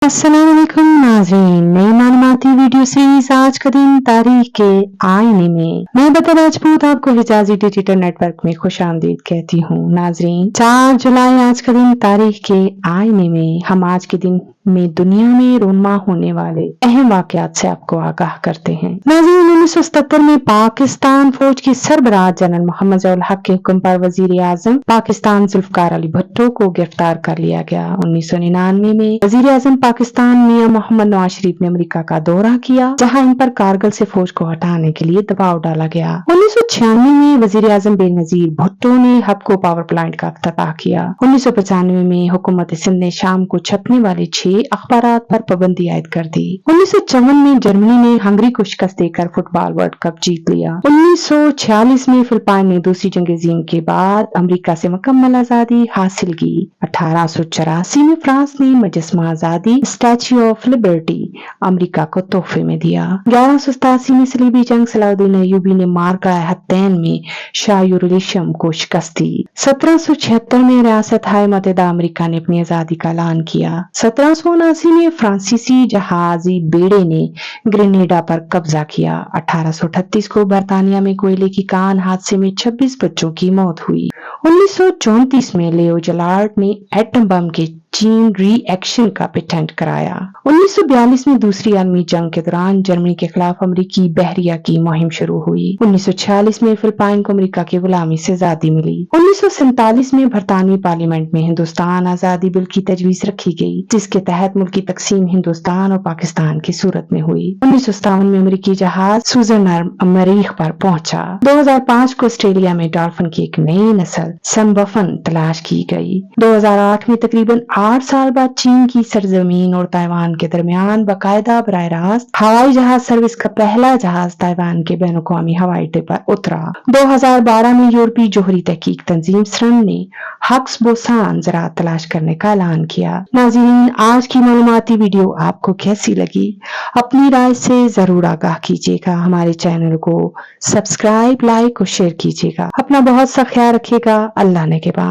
अस्सलाम वालेकुम नाज़रीन, नई मालूमाती वीडियो सीरीज आज का दिन तारीख के आईने में मैं बता राजपूत आपको हिजाजी डिजिटल नेटवर्क में खुश आमदीद कहती हूँ। नाज़रीन, 4 जुलाई आज का दिन तारीख के आईने में हम आज के दिन में दुनिया में रोनमा होने वाले अहम वाकयात से आपको आगाह करते हैं। नाज़रीन, 1977 में पाकिस्तान फौज की सरबराह जनरल मोहम्मद जवाहर हक के हुक्म पर वजीर आजम पाकिस्तान जुल्फकार अली भुट्टो को गिरफ्तार कर लिया गया। 1999 में वजीर आजम पाकिस्तान मियां मोहम्मद नवाज शरीफ ने अमेरिका का दौरा किया, जहां इन पर कारगिल से फौज को हटाने के लिए दबाव डाला गया। 1996 में वजीर आजम बेनजीर भुट्टो ने हबको पावर प्लांट का अफ्ताह किया। 1995 में हुकूमत सिंध ने शाम को छपने वाले 6 अखबारात पर पाबंदी आयद कर दी। 1954 में जर्मनी ने हंगरी को शिकस्त देकर फुटबॉल वर्ल्ड कप जीत लिया। 1946 में फिलिपाइन ने दूसरी जंग अज़ीम के बाद अमेरिका से मुकम्मल आजादी हासिल की। 1884 में फ्रांस ने मुजस्समा आजादी स्टैच्यू ऑफ लिबर्टी अमेरिका को तोहफे में दिया। 1187 में सलीबी जंग सलाउद्दीन अय्यूबी ने मार्का हत्तैन में शायुरुलिशम को शिकस्त दी। 1776 में रियासत हाय मुत्तहिदा अमेरिका ने अपनी आजादी का ऐलान किया। 1779 में फ्रांसीसी जहाजी बेड़े ने ग्रेनेडा पर कब्जा किया। 1838 को बर्तानिया में कोयले की कान हादसे में 26 बच्चों की मौत हुई। 1934 में लियो जलार्ड ने एटम बम के चीन रिएक्शन का पेटेंट कराया। 1942 में दूसरी आलमी जंग के दौरान जर्मनी के खिलाफ अमेरिकी बहरिया की मुहिम शुरू हुई। 1946 में फिलिपाइन को अमेरिका की गुलामी से आजादी मिली। 1947 में बरतानवी पार्लियामेंट में हिंदुस्तान आजादी बिल की तजवीज रखी गई, जिसके तहत मुल्क की तकसीम हिंदुस्तान और पाकिस्तान की सूरत में हुई। 1957 में अमेरिकी जहाज सुजन मरीख पर पहुंचा। 2005 को ऑस्ट्रेलिया में डॉल्फिन की एक नई नस्ल सनबफन तलाश की गई। 2008 में तकरीबन 8 साल बाद चीन की सरजमीन और ताइवान के दरमियान बाकायदा बराह रास्त हवाई जहाज सर्विस का पहला जहाज ताइवान के बैनुल-अक़वामी हवाई अड्डे पर उतरा। 2012 में यूरोपीय जोहरी तहकीक तंजीम स्रन ने हक्स बोसान ज़राअत तलाश करने का ऐलान किया। नाज़रीन, आज की मालूमाती वीडियो आपको कैसी लगी? अपनी राय से जरूर आगाह कीजिएगा। हमारे चैनल को सब्सक्राइब, लाइक और शेयर कीजिएगा। अपना बहुत सा ख्याल रखिएगा। अल्लाह ने के बाद।